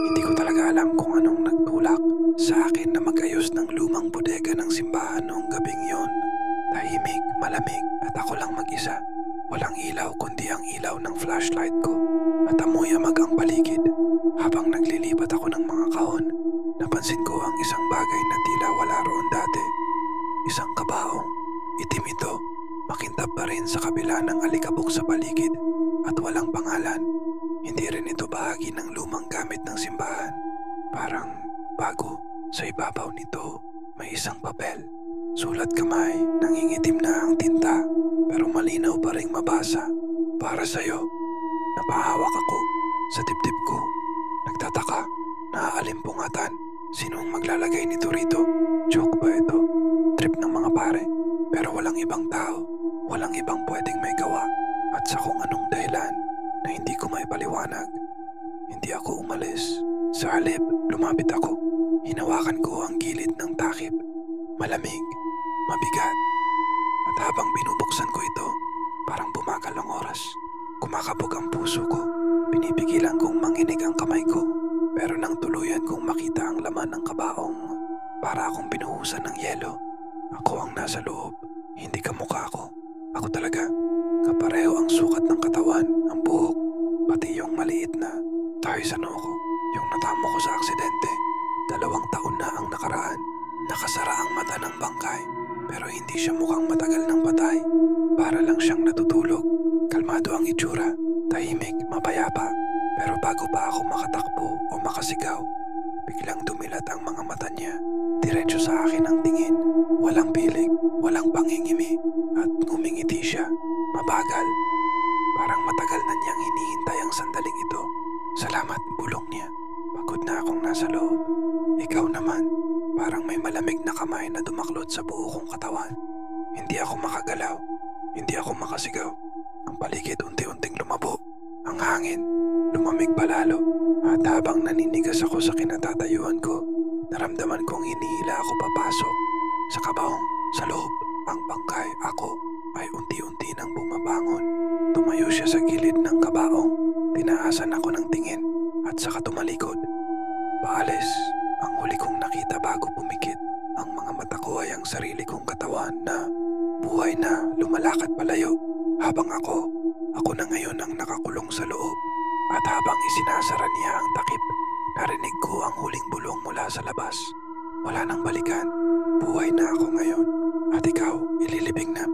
Hindi ko talaga alam kung anong nagtulak sa akin na mag-ayos ng lumang bodega ng simbahan noong gabing yon. Tahimik, malamig at ako lang mag-isa. Walang ilaw kundi ang ilaw ng flashlight ko at amoy amag ang paligid. Habang naglilipat ako ng mga kahon, napansin ko ang isang bagay na tila wala roon dati. Isang kabaong, itim ito, makintab pa rin sa kabila ng alikabok sa paligid at walang pangalan. Hindi rin ito bahagi ng lumang gamit ng simbahan. Parang bago, sa ibabaw nito may isang papel. Sulat kamay, nangingitim na ang tinta, pero malinaw pa ring mabasa. Para sa'yo. Napahawak ako sa dibdib ko. Nagtataka, naaalimpungatan. Sino ang maglalagay nito rito? Joke ba ito? Trip ng mga pare. Pero walang ibang tao. Walang ibang pwedeng may gawa. At sa kung anong dahilan na hindi ko may paliwanag. Hindi ako umalis. Sa halip, lumapit ako. Hinawakan ko ang gilid ng takip. Malamig, mabigat. At habang binubuksan ko ito, parang bumagal ang oras. Kumakabog ang puso ko. Pinipigilan kong manginig ang kamay ko. Pero nang tuluyan kong makita ang laman ng kabaong, para akong binuhusan ng yelo. Ako ang nasa loob, hindi kamukha ko. Ako talaga. Kapareho ang sukat ng katawan, ang buhok, pati yung maliit na tayo sa noo ko. Yung natamo ko sa aksidente. 2 taon na ang nakaraan. Nakasara ang mata ng bangkay, pero hindi siya mukhang matagal ng patay. Para lang siyang natutulog. Kalmado ang itsura, tahimik, mapayapa. Pero bago pa ako makatakbo o makasigaw, biglang dumilat ang mga mata niya. Diretso sa akin ang tingin. Walang pilig, walang pangingimi, at ngumingiti siya. Mabagal. Parang matagal na niyang hinihintay ang sandaling ito. Salamat, bulong niya. Pagod na akong nasa loob. Ikaw naman, parang may malamig na kamay na dumaklot sa buo kong katawan. Hindi ako makagalaw. Hindi ako makasigaw. Ang paligid unti-unting lumabo. Ang hangin, lumamig palalo. At habang naninigas ako sa kinatatayuan ko, naramdaman kong hinihila ako papasok. Sa kabaong, sa loob, ang bangkay, ako, ay unti-unti nang bumabangon. Tumayo siya sa gilid ng kabaong. Tinaasan ako ng tingin at saka tumalikod. Paalis, ang huli kong nakita bago pumikit. Ang mga mata ko ay ang sarili kong katawan na buhay na lumalakad palayo. Habang ako na ngayon ang nakakulong sa loob. At habang isinasara niya ang takip, narinig ko ang huling bulong mula sa labas. Wala nang balikan. Buhay na ako ngayon. At ikaw, ililibing na.